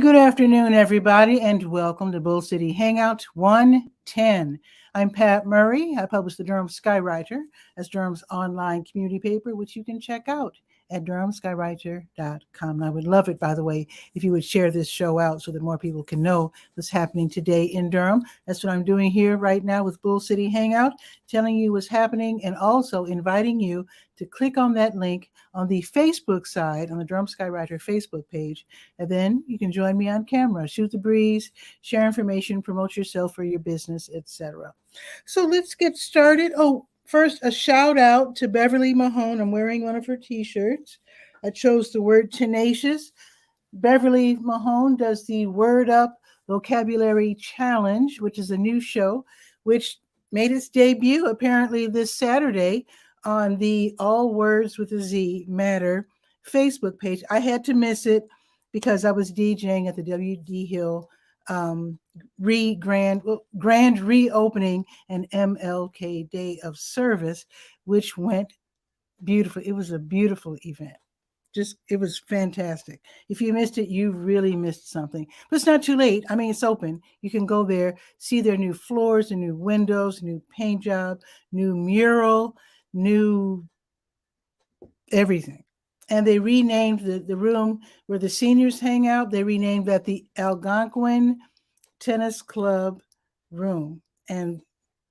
good afternoon, everybody, and welcome to Bull City Hangout 110. I'm Pat Murray. I publish the Durham Skywriter as Durham's online community paper, which you can check out at durhamskywriter.com. And I would love it, by the way, if you would share this show out so that more people can know what's happening today in Durham. That's what I'm doing here right now with Bull City Hangout, telling you what's happening and also inviting you to click on that link on the Facebook side, on the Durham Skywriter Facebook page, and then you can join me on camera, shoot the breeze, share information, promote yourself or your business, etc. So let's get started. Oh, first, a shout out to Beverly Mahone. I'm wearing one of her t-shirts. I chose the word tenacious. Beverly Mahone does the Word Up Vocabulary Challenge, which is a new show, which made its debut apparently this Saturday on the All Words with a Z Matter Facebook page. I had to miss it because I was DJing at the W.D. Hill grand reopening and MLK Day of Service, which went beautiful. It was a beautiful event. It was fantastic. If you missed it, you really missed something. But it's not too late. I mean, it's open. You can go there, see their new floors, the new windows, new paint job, new mural, new everything. And they renamed the room where the seniors hang out. They renamed that the Algonquin Tennis Club room. And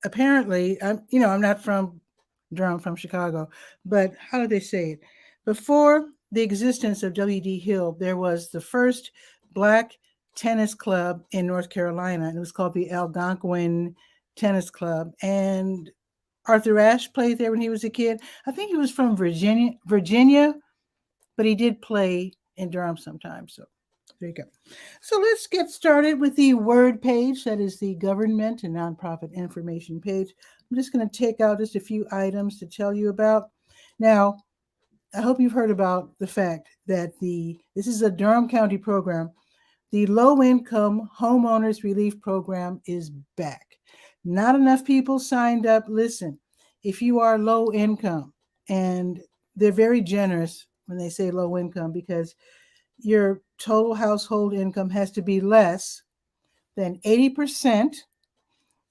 apparently, I'm not from Durham, from Chicago, but how do they say it? Before the existence of W.D. Hill, there was the first Black tennis club in North Carolina, and it was called the Algonquin Tennis Club. And Arthur Ashe played there when he was a kid. I think he was from Virginia, but he did play in Durham sometimes. So there you go. So let's get started with the word page. That is the government and nonprofit information page. I'm just going to take out just a few items to tell you about. Now, I hope you've heard about the fact that this is a Durham County program. The Low-Income Homeowners Relief Program is back. Not enough people signed up. Listen, if you are low income, and they're very generous when they say low income because your total household income has to be less than 80%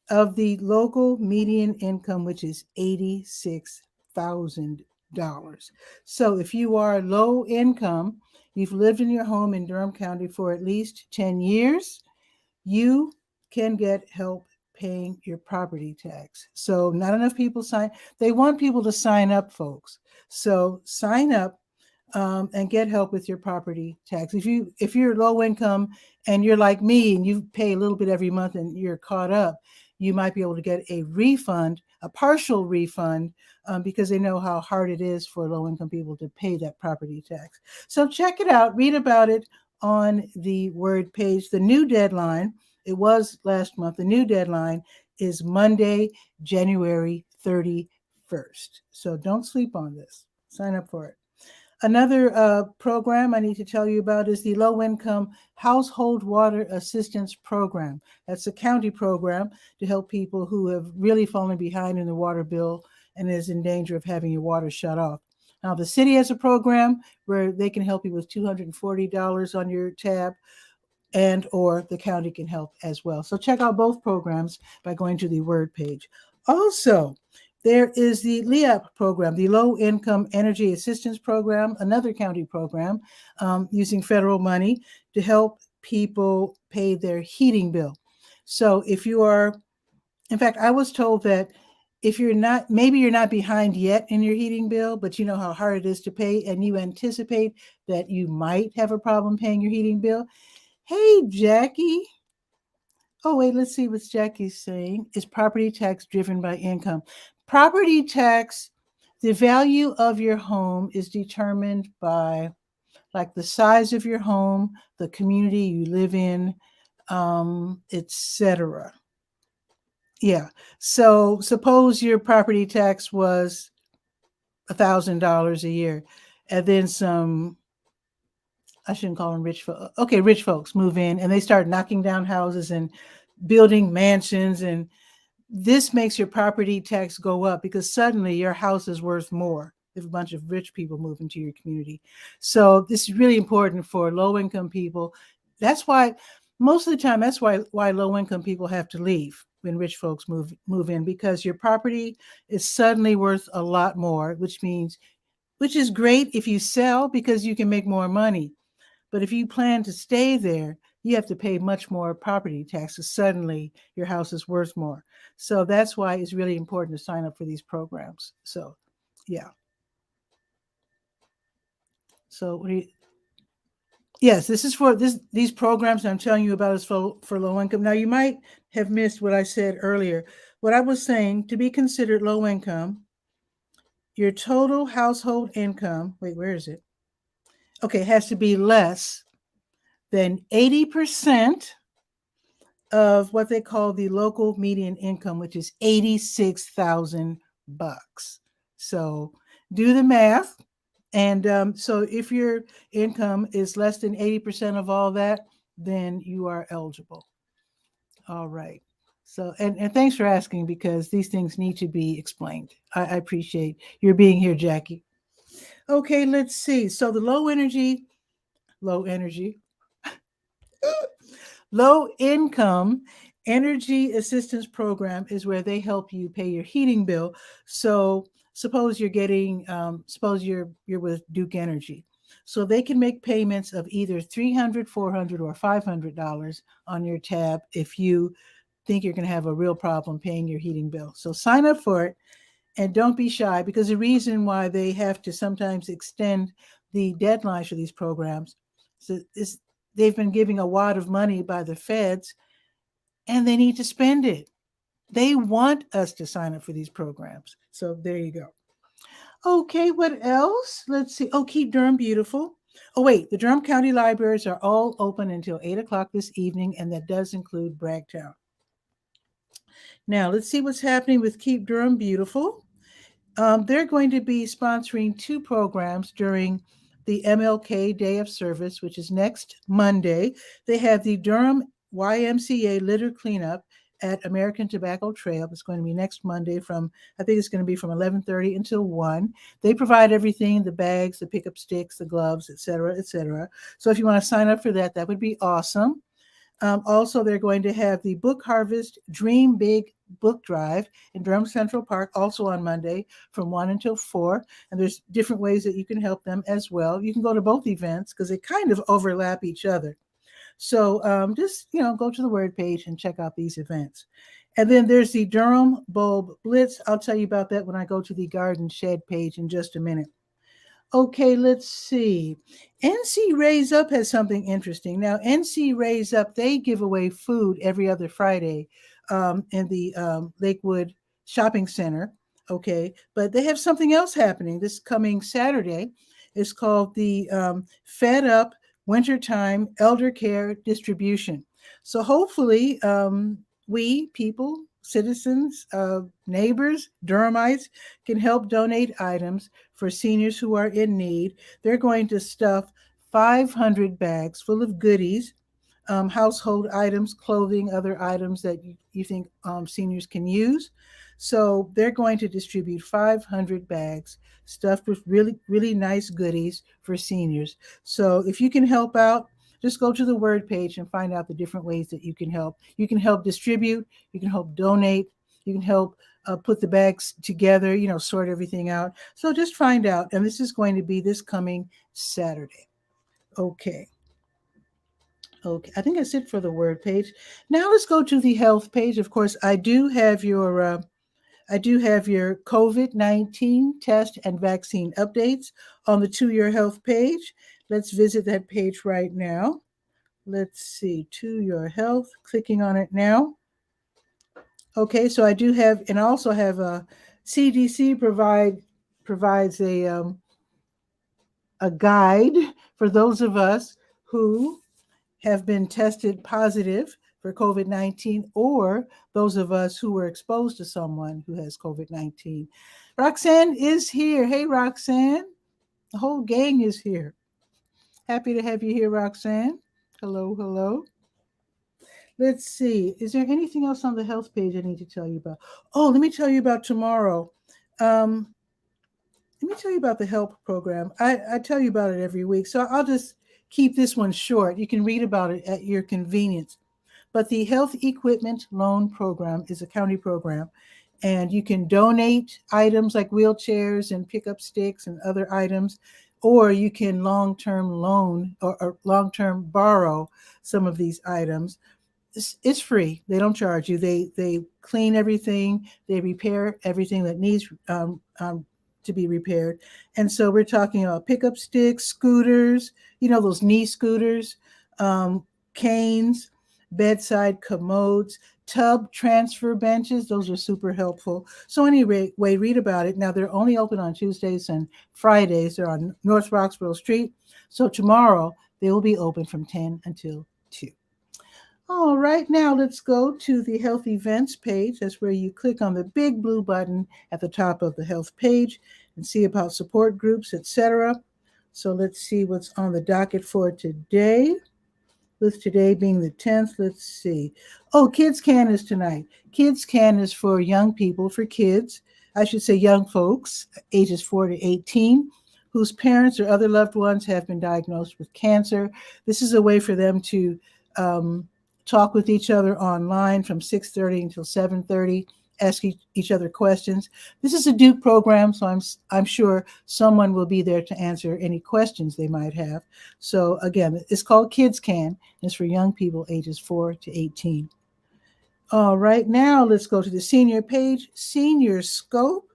of the local median income, which is $86,000. So if you are low income, you've lived in your home in Durham County for at least 10 years, you can get help paying your property tax. So not enough people they want people to sign up, folks. So sign up and get help with your property tax. If you're low income and you're like me and you pay a little bit every month and you're caught up, you might be able to get a refund, a partial refund, because they know how hard it is for low income people to pay that property tax. So check it out, read about it on the word page. The new deadline, it was last month. The new deadline is Monday, January 31st. So don't sleep on this. Sign up for it. Another program I need to tell you about is the Low Income Household Water Assistance Program. That's a county program to help people who have really fallen behind in the water bill and is in danger of having your water shut off. Now, the city has a program where they can help you with $240 on your tab, and or the county can help as well. So check out both programs by going to the word page. Also, there is the LEAP program, the Low Income Energy Assistance Program, another county program using federal money to help people pay their heating bill. So if you are, in fact, I was told that if you're not, maybe you're not behind yet in your heating bill, but you know how hard it is to pay and you anticipate that you might have a problem paying your heating bill. Hey, Jackie. Oh, wait, let's see what Jackie's saying. Is property tax driven by income? Property tax, the value of your home is determined by like the size of your home, the community you live in, etc. Yeah. So suppose your property tax was $1,000 a year, and then some, I shouldn't call them rich folks. Okay, rich folks move in and they start knocking down houses and building mansions, and this makes your property tax go up because suddenly your house is worth more if a bunch of rich people move into your community. So this is really important for low-income people. That's why most of the time, that's why low income people have to leave when rich folks move in, because your property is suddenly worth a lot more, which is great if you sell because you can make more money. But if you plan to stay there, you have to pay much more property taxes. Suddenly, your house is worth more. So that's why it's really important to sign up for these programs. So, yeah. So, what do you? Yes, this is for these programs I'm telling you about is for low income. Now, you might have missed what I said earlier. What I was saying, to be considered low income, your total household income, wait, where is it? Okay, it has to be less than 80% of what they call the local median income, which is $86,000. So do the math. And so if your income is less than 80% of all that, then you are eligible. All right. So, and thanks for asking, because these things need to be explained. I appreciate your being here, Jackie. Okay, let's see. So the low energy, low income energy assistance program is where they help you pay your heating bill. So suppose you're with Duke Energy. So they can make payments of either $300, $400, or $500 on your tab if you think you're going to have a real problem paying your heating bill. So sign up for it and don't be shy, because the reason why they have to sometimes extend the deadlines for these programs is they've been giving a wad of money by the feds and they need to spend it. They want us to sign up for these programs. So there you go. Okay, what else? Let's see. Oh, keep Durham beautiful. Oh, wait, the Durham County libraries are all open until 8 o'clock this evening, and that does include Bragtown. Now, let's see what's happening with Keep Durham Beautiful. They're going to be sponsoring two programs during the MLK Day of Service, which is next Monday. They have the Durham YMCA litter cleanup at American Tobacco Trail. It's going to be next Monday I think it's going to be from 11:30 until 1. They provide everything, the bags, the pickup sticks, the gloves, etc., etc. So if you want to sign up for that, that would be awesome. Also, they're going to have the Book Harvest Dream Big book drive in Durham Central Park, also on Monday from 1 until 4. And there's different ways that you can help them as well. You can go to both events because they kind of overlap each other. So just, go to the word page and check out these events. And then there's the Durham Bulb Blitz. I'll tell you about that when I go to the Garden Shed page in just a minute. Okay, let's see. NC Raise Up has something interesting. Now, NC Raise Up, they give away food every other Friday in the Lakewood Shopping Center. Okay, but they have something else happening this coming Saturday. It's called the Fed Up Wintertime Elder Care Distribution. So hopefully, we people, citizens, neighbors, Durhamites, can help donate items for seniors who are in need. They're going to stuff 500 bags full of goodies, household items, clothing, other items that you think seniors can use. So they're going to distribute 500 bags stuffed with really, really nice goodies for seniors. So if you can help out, just go to the word page and find out the different ways that you can help. You can help distribute, you can help donate, you can help put the bags together, sort everything out. So just find out. And this is going to be this coming Saturday. Okay. Okay, I think that's it for the word page. Now let's go to the health page. Of course, I do have your COVID-19 test and vaccine updates on the 2-year health page. Let's visit that page right now. Let's see, 2-year health, clicking on it now. Okay, so I do have, and I also have a CDC provides a guide for those of us who have been tested positive for COVID-19, or those of us who were exposed to someone who has COVID-19. Roxanne is here. Hey, Roxanne. The whole gang is here. Happy to have you here, Roxanne. Hello, hello. Let's see. Is there anything else on the health page I need to tell you about? Oh, let me tell you about tomorrow. Let me tell you about the HELP program. I tell you about it every week, so I'll just keep this one short. You can read about it at your convenience. But the Health Equipment Loan Program is a county program, and you can donate items like wheelchairs and pickup sticks and other items, or you can long-term loan or long-term borrow some of these items. It's free. They don't charge you. They clean everything. They repair everything that needs to be repaired. And so we're talking about pickup sticks, scooters, those knee scooters, canes, bedside commodes, tub transfer benches. Those are super helpful. So anyway, read about it. Now they're only open on Tuesdays and Fridays. They're on North Roxborough Street. So tomorrow they will be open from 10 until 2. All right, now let's go to the health events page. That's where you click on the big blue button at the top of the health page and see about support groups, etc. So let's see what's on the docket for today. With today being the 10th, let's see. Oh, Kids Can is tonight. Kids Can is for young people, for kids, I should say young folks, ages 4 to 18, whose parents or other loved ones have been diagnosed with cancer. This is a way for them to talk with each other online from 6:30 until 7:30, ask each other questions. This is a Duke program, so I'm sure someone will be there to answer any questions they might have. So again, it's called Kids Can. It's for young people ages 4 to 18. All right, now let's go to the senior page. Senior Scope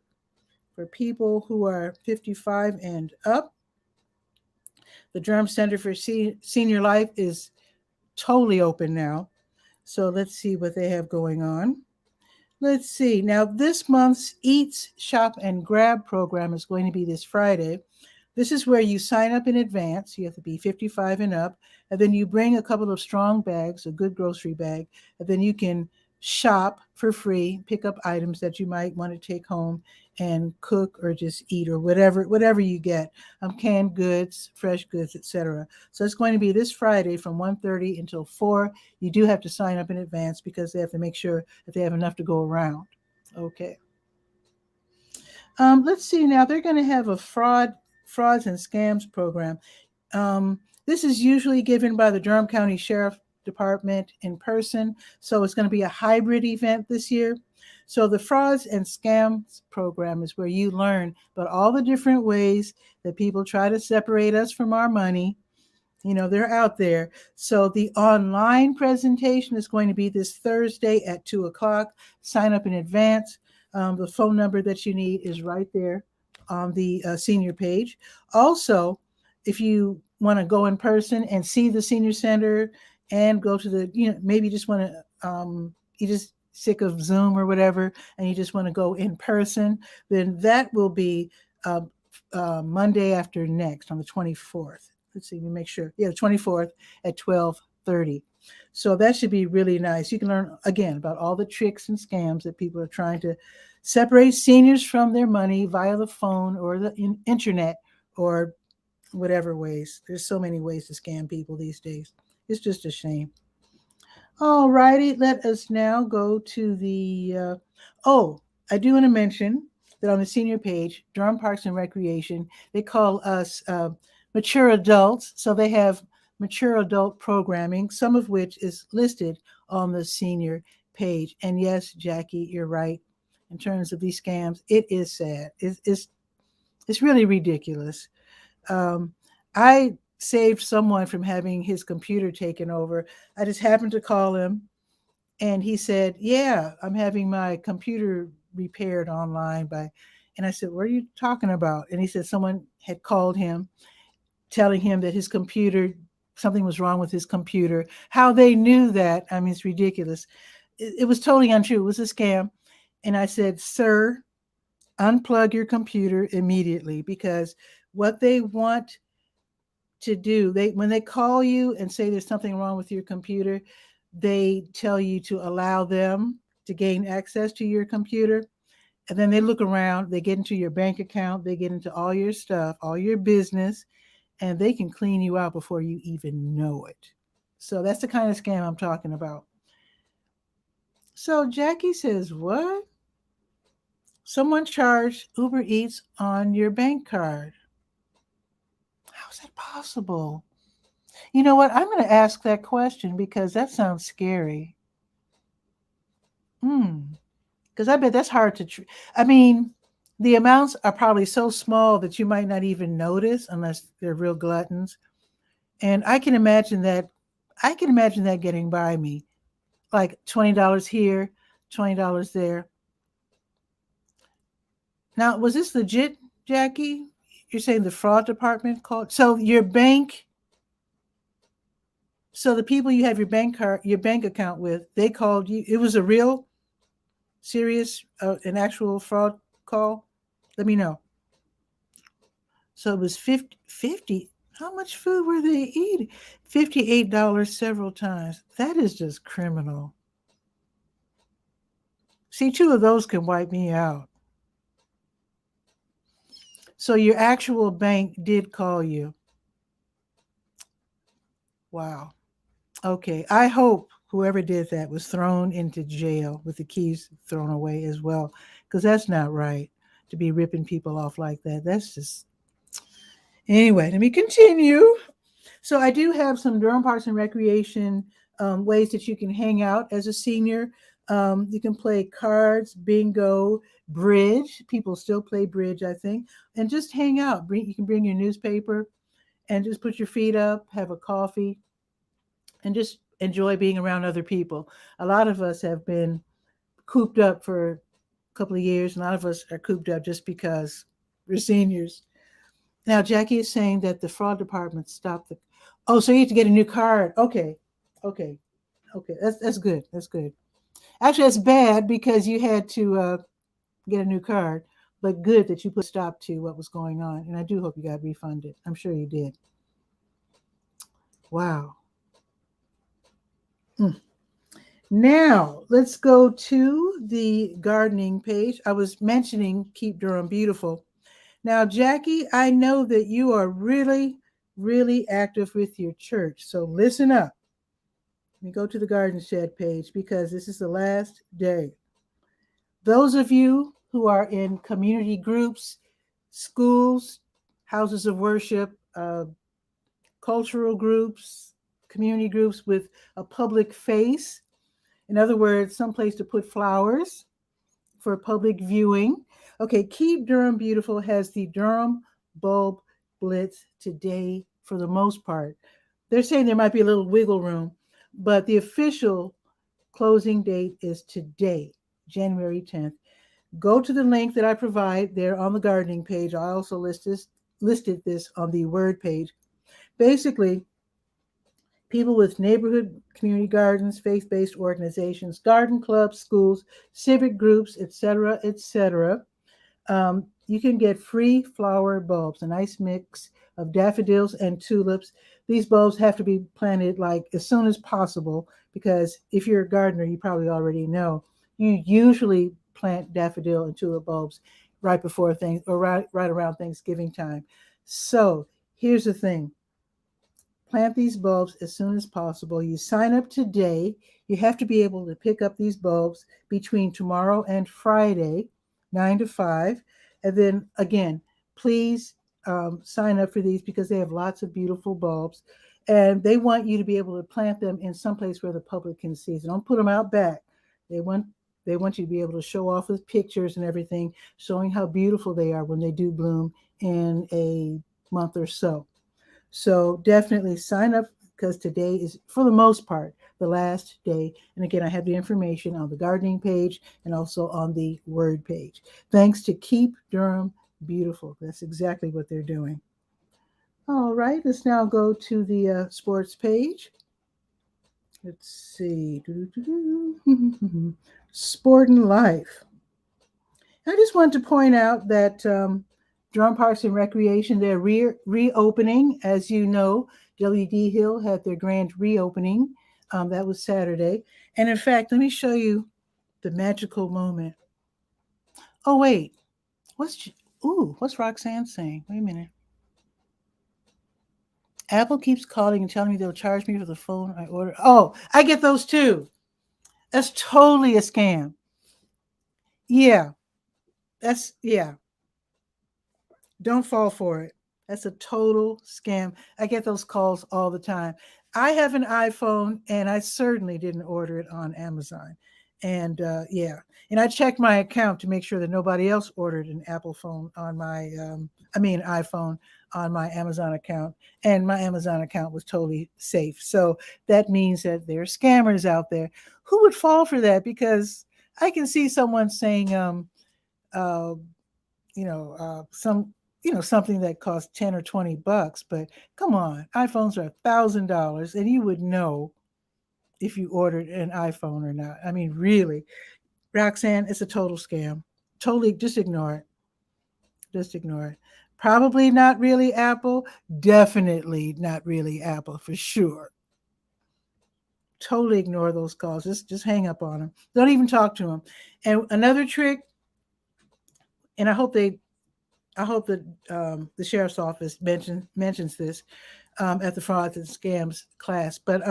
for people who are 55 and up. The Durham Center for Senior Life is totally open now. So let's see what they have going on. Let's see. Now, this month's Eats, Shop, and Grab program is going to be this Friday. This is where you sign up in advance. You have to be 55 and up. And then you bring a couple of strong bags, a good grocery bag. And then you can shop for free, pick up items that you might want to take home and cook or just eat or whatever you get, canned goods, fresh goods, etc. So it's going to be this Friday from 1:30 until 4. You do have to sign up in advance because they have to make sure that they have enough to go around. Okay. Let's see now. They're going to have a frauds and scams program. This is usually given by the Durham County Sheriff Department in person. So it's going to be a hybrid event this year. So the frauds and scams program is where you learn about all the different ways that people try to separate us from our money. They're out there. So the online presentation is going to be this Thursday at 2:00. Sign up in advance. The phone number that you need is right there on the senior page. Also, if you want to go in person and see the senior center and go to the, maybe you just want to, you just sick of Zoom or whatever, and you just want to go in person, then that will be Monday after next on the 24th. Let's see, we make sure. Yeah, the 24th at 12:30. So that should be really nice. You can learn, again, about all the tricks and scams that people are trying to separate seniors from their money via the phone or the internet or whatever ways. There's so many ways to scam people these days. It's just a shame. All righty, let us now go to the, I do want to mention that on the senior page, Durham Parks and Recreation, they call us mature adults. So they have mature adult programming, some of which is listed on the senior page. And yes, Jackie, you're right. In terms of these scams, it is sad. It's really ridiculous. I saved someone from having his computer taken over. I just happened to call him and he said, yeah, I'm having my computer repaired online and I said, what are you talking about? And he said someone had called him telling him that his computer, something was wrong with his computer. How they knew that, I mean, it's ridiculous. It was totally untrue. It was a scam. And I said, sir, unplug your computer immediately, because what they want to do, when they call you and say there's something wrong with your computer, they tell you to allow them to gain access to your computer. And then they look around, they get into your bank account, they get into all your stuff, all your business, and they can clean you out before you even know it. So that's the kind of scam I'm talking about. So Jackie says, what? Someone charged Uber Eats on your bank card. How is that possible? You know what? I'm going to ask that question because that sounds scary. Because I bet that's hard to. I mean, the amounts are probably so small that you might not even notice unless they're real gluttons. And I can imagine that. I can imagine that getting by me, like $20 here, $20 there. Now, was this legit, Jackie? You're saying the fraud department called? So your bank, so the people you have your bank account with, they called you. It was a real, serious, an actual fraud call. Let me know. So it was 50. How much food were they eating? $58 several times. That is just criminal. See, two of those can wipe me out. So your actual bank did call you. Wow. Okay. I hope whoever did that was thrown into jail with the keys thrown away as well, because that's not right to be ripping people off like that. That's just. Anyway, let me continue. So I do have some Durham Parks and Recreation ways that you can hang out as a senior. You can play cards, bingo, bridge. People still play bridge, I think, and just hang out. You can bring your newspaper and just put your feet up, have a coffee, and just enjoy being around other people. A lot of us have been cooped up for a couple of years. A lot of us are cooped up just because we're seniors. Now, Jackie is saying that the fraud department stopped the. Oh, so you have to get a new card. Okay, okay, okay. That's good. That's good. Actually, that's bad because you had to get a new card, but good that you put a stop to what was going on. And I do hope you got refunded. I'm sure you did. Wow. Mm. Now let's go to the gardening page. I was mentioning Keep Durham Beautiful. Now, Jackie, I know that you are really, really active with your church. So listen up. Let me go to the Garden Shed page because this is the last day. Those of you who are in community groups, schools, houses of worship, cultural groups, community groups with a public face, in other words, someplace to put flowers for public viewing. Okay, Keep Durham Beautiful has the Durham Bulb Blitz today for the most part. They're saying there might be a little wiggle room, but the official closing date is today, January 10th. Go to the link that I provide there on the gardening page. I also listed this on the Word page. Basically, people with neighborhood community gardens, faith-based organizations, garden clubs, schools, civic groups, etc., etc. You can get free flower bulbs, a nice mix of daffodils and tulips. These bulbs have to be planted like as soon as possible because if you're a gardener, you probably already know. You usually plant daffodil and tulip bulbs right before things or right around Thanksgiving time. So here's the thing. Plant these bulbs as soon as possible. You sign up today. You have to be able to pick up these bulbs between tomorrow and Friday, 9 to 5. And then again, please sign up for these because they have lots of beautiful bulbs. And they want you to be able to plant them in some place where the public can see. So don't put them out back. They want you to be able to show off with pictures and everything, showing how beautiful they are when they do bloom in a month or so. So definitely sign up because today is, for the most part, the last day. And again, I have the information on the gardening page and also on the Word page. Thanks to Keep Durham Beautiful. That's exactly what they're doing. All right, let's now go to the sports page. Let's see. Sport and Life. I just want to point out that Durham Parks and Recreation, they're reopening. As you know, WD Hill had their grand reopening. That was Saturday. And in fact, let me show you the magical moment. Oh, wait. What's Roxanne saying? Wait a minute. Apple keeps calling and telling me they'll charge me for the phone I ordered. Oh, I get those too. That's totally a scam. Yeah. Yeah. Don't fall for it. That's a total scam. I get those calls all the time. I have an iPhone, and I certainly didn't order it on Amazon. And yeah, and I checked my account to make sure that nobody else ordered an Apple phone on my, iPhone on my Amazon account. And my Amazon account was totally safe. So that means that there are scammers out there. Who would fall for that? Because I can see someone saying, uh, some, something that costs 10 or $20, but come on, iPhones are $1,000, and you would know if you ordered an iPhone or not. I mean, really, Roxanne, it's a total scam. Totally, just ignore it. Just ignore it. Probably not really Apple. Definitely not really Apple for sure. Totally ignore those calls. Just hang up on them. Don't even talk to them. And another trick, and I hope that the sheriff's office mentions this at the frauds and scams class. But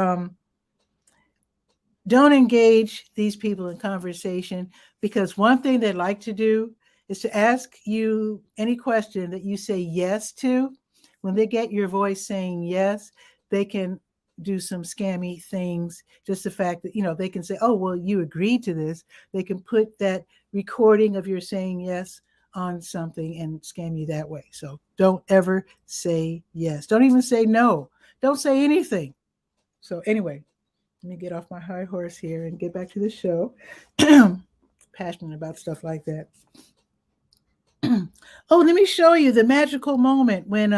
don't engage these people in conversation, because one thing they like to do is to ask you any question that you say yes to. When they get your voice saying yes, they can do some scammy things. Just the fact that, they can say, oh, well, you agreed to this. They can put that recording of your saying yes on something and scam you that way. So don't ever say yes. Don't even say no. Don't say anything. So anyway, let me get off my high horse here and get back to the show. Passionate about stuff like that. Oh, let me show you the magical moment when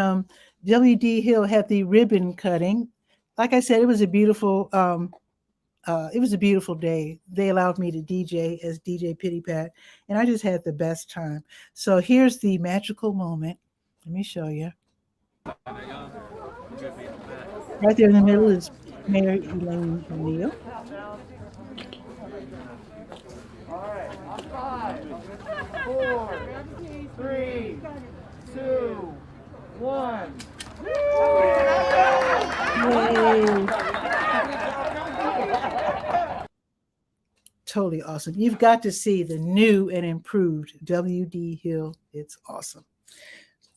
W.D. Hill had the ribbon cutting. Like I said, it was a beautiful day. They allowed me to DJ as DJ 𝗕𝗨𝗟𝗧, and I just had the best time. So here's the magical moment. Let me show you. Right there in the middle is Mayor Elaine O'Neill. All right. 5, 4, 3, 2, 1. Yay. Totally awesome. You've got to see the new and improved W.D. Hill. It's awesome.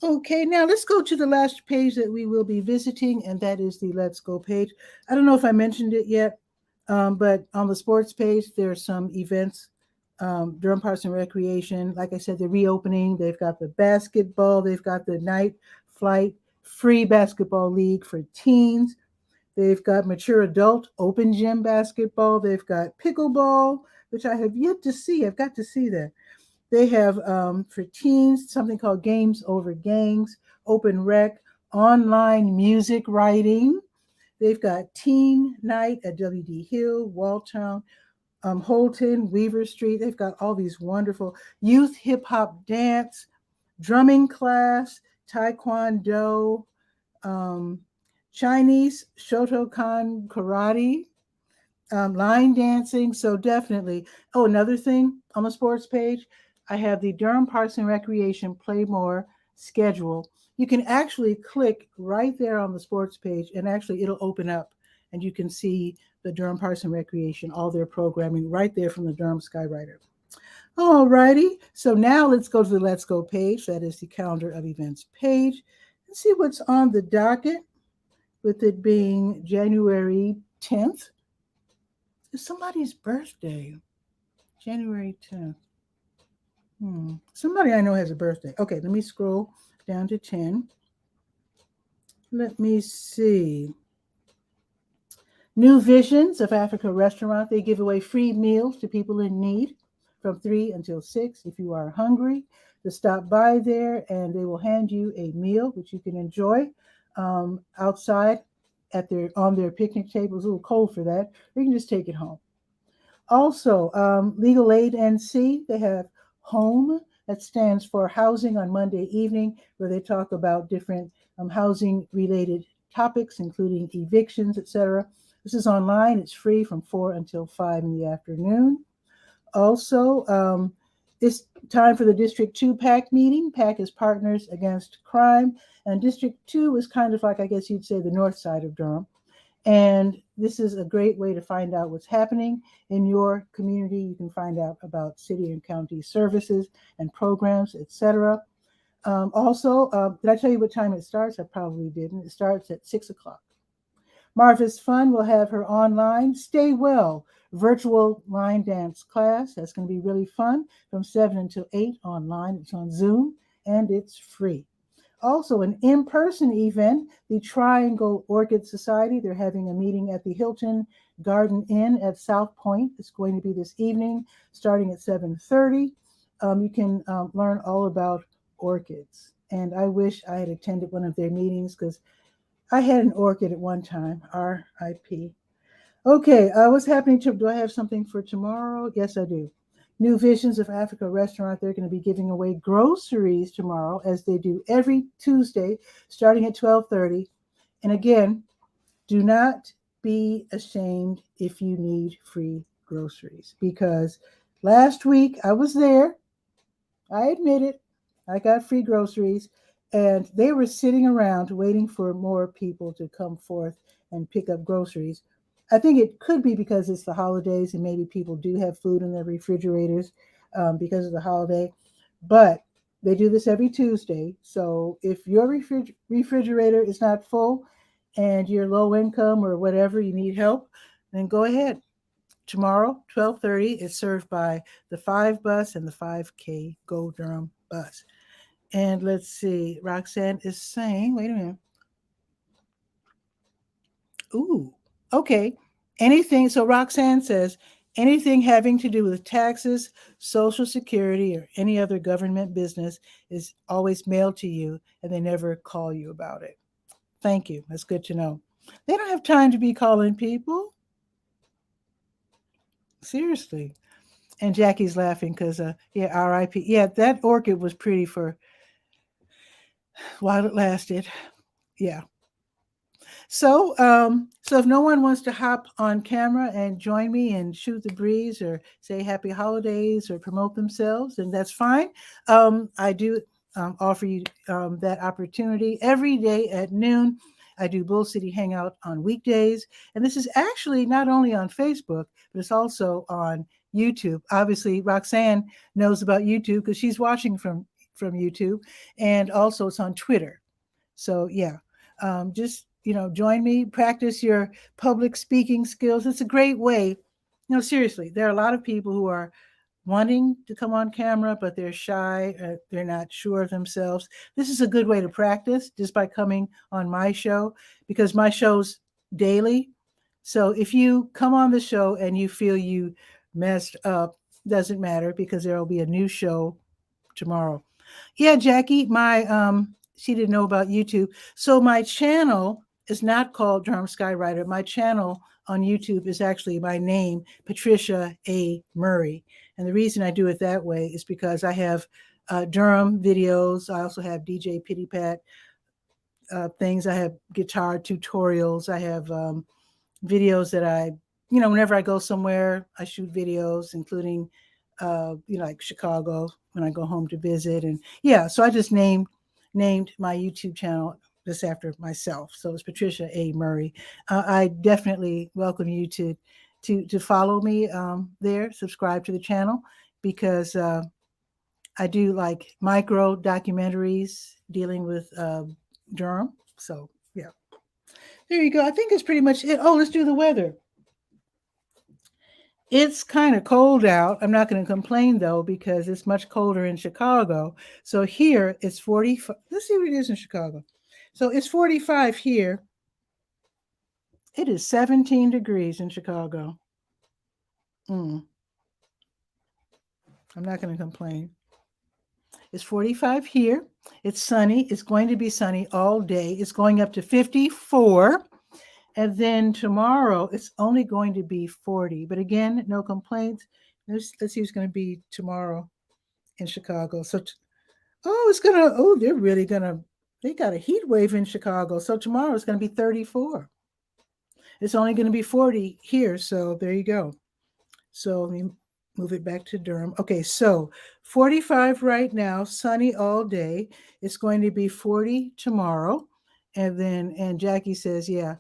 Okay, now let's go to the last page that we will be visiting, and that is the Let's Go page. I don't know if I mentioned it yet, but on the sports page, there are some events. Durham Parks and Recreation, like I said, they're reopening. They've got the basketball. They've got the Night Flight Free Basketball League for teens. They've got mature adult open gym basketball. They've got pickleball, which I have yet to see. I've got to see that. They have for teens something called Games Over Gangs, Open Rec, online music writing. They've got Teen Night at W.D. Hill, Walltown, Holton, Weaver Street. They've got all these wonderful youth hip hop dance, drumming class, taekwondo, Chinese Shotokan karate, line dancing. So definitely. Oh, another thing on the sports page, I have the Durham Parks and Recreation Play More schedule. You can actually click right there on the sports page, and actually it'll open up, and you can see the Durham Parks and Recreation, all their programming right there from the Durham Skywriter. All righty. So now let's go to the Let's Go page. That is the calendar of events page. Let's see what's on the docket, with it being January 10th. It's somebody's birthday. January 10th. Somebody I know has a birthday. Okay, let me scroll down to 10. Let me see. New Visions of Africa restaurant. They give away free meals to people in need from 3 until 6. If you are hungry, to stop by there, and they will hand you a meal which you can enjoy outside on their picnic table. It's a little cold for that. Or you can just take it home. Also, Legal Aid NC, they have HOME, that stands for Housing on Monday Evening, where they talk about different housing-related topics, including evictions, etc. This is online. It's free from 4 until 5 in the afternoon. Also, it's time for the District 2 PAC meeting. PAC is Partners Against Crime, and District 2 is kind of like, I guess you'd say, the north side of Durham. And this is a great way to find out what's happening in your community. You can find out about city and county services and programs, etc. Also, did I tell you what time it starts? I probably didn't. It starts at 6 o'clock. Marva's Fun will have her online Stay Well virtual line dance class. That's going to be really fun from 7 until 8 online. It's on Zoom and it's free. Also, an in person event, the Triangle Orchid Society. They're having a meeting at the Hilton Garden Inn at South Point. It's going to be this evening starting at 7:30. You can learn all about orchids. And I wish I had attended one of their meetings because I had an orchid at one time, RIP. Okay, what's happening? Do I have something for tomorrow? Yes, I do. New Visions of Africa restaurant. They're going to be giving away groceries tomorrow, as they do every Tuesday, starting at 12:30. And again, do not be ashamed if you need free groceries, because last week I was there. I admit it. I got free groceries, and they were sitting around waiting for more people to come forth and pick up groceries. I think it could be because it's the holidays and maybe people do have food in their refrigerators because of the holiday. But they do this every Tuesday. So if your refrigerator is not full and you're low income or whatever, you need help, then go ahead. Tomorrow, 12:30, is served by the 5 bus and the 5K Go Durham bus. And let's see, Roxanne is saying, wait a minute. Ooh, okay. Anything, so Roxanne says, anything having to do with taxes, Social Security, or any other government business is always mailed to you and they never call you about it. Thank you. That's good to know. They don't have time to be calling people. Seriously. And Jackie's laughing because, yeah, RIP. Yeah, that orchid was pretty for while it lasted. Yeah. So if no one wants to hop on camera and join me and shoot the breeze or say happy holidays or promote themselves, then that's fine. I do offer you that opportunity every day at noon. I do Bull City Hangout on weekdays. And this is actually not only on Facebook, but it's also on YouTube. Obviously, Roxanne knows about YouTube because she's watching from YouTube. And also it's on Twitter. So yeah, just join me, practice your public speaking skills. It's a great way. Seriously, there are a lot of people who are wanting to come on camera, but they're shy. They're not sure of themselves. This is a good way to practice just by coming on my show, because my show's daily. So if you come on the show and you feel you messed up, doesn't matter, because there will be a new show tomorrow. Yeah, Jackie, my she didn't know about YouTube. So my channel is not called Durham Skywriter. My channel on YouTube is actually my name, Patricia A. Murray. And the reason I do it that way is because I have Durham videos. I also have DJ Pitty Pat things. I have guitar tutorials. I have videos that whenever I go somewhere, I shoot videos, including, like Chicago when I go home to visit. And yeah, so I just named my YouTube channel just after myself. So it's Patricia A. Murray. I definitely welcome you to follow me there, subscribe to the channel, because I do like micro documentaries dealing with Durham. So yeah. There you go. I think it's pretty much it. Oh, let's do the weather. It's kind of cold out. I'm not going to complain though, because it's much colder in Chicago. So here it's 45. Let's see what it is in Chicago. So it's 45 here. It is 17 degrees in Chicago. I'm not going to complain. It's 45 here. It's sunny. It's going to be sunny all day. It's going up to 54. And then tomorrow, it's only going to be 40. But again, no complaints. Let's see what's going to be tomorrow in Chicago. So, they're really going to, they got a heat wave in Chicago. So tomorrow it's going to be 34. It's only going to be 40 here. So there you go. So let me move it back to Durham. Okay, so 45 right now, sunny all day. It's going to be 40 tomorrow. And Jackie says, yeah,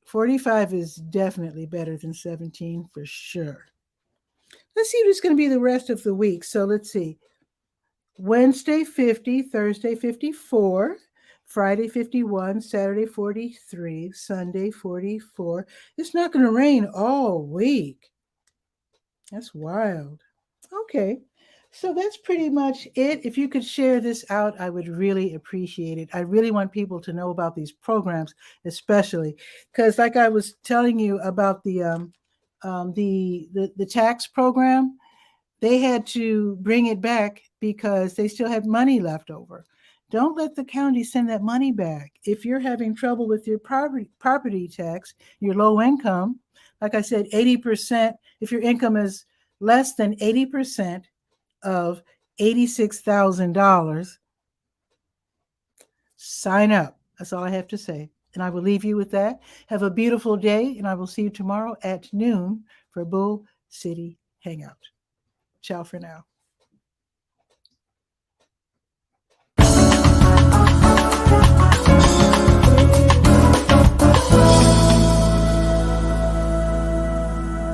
45 is definitely better than 17 for sure. Let's see what it's going to be the rest of the week. So let's see. Wednesday 50, Thursday 54, Friday 51, Saturday 43, Sunday 44. It's not going to rain all week. That's wild. Okay. So that's pretty much it. If you could share this out, I would really appreciate it. I really want people to know about these programs, especially because, like I was telling you about the tax program, they had to bring it back because they still had money left over. Don't let the county send that money back. If you're having trouble with your property tax, your low income, like I said, 80%, if your income is less than 80% of $86,000, sign up. That's all I have to say. And I will leave you with that. Have a beautiful day, and I will see you tomorrow at noon for Bull City Hangout. Ciao for now.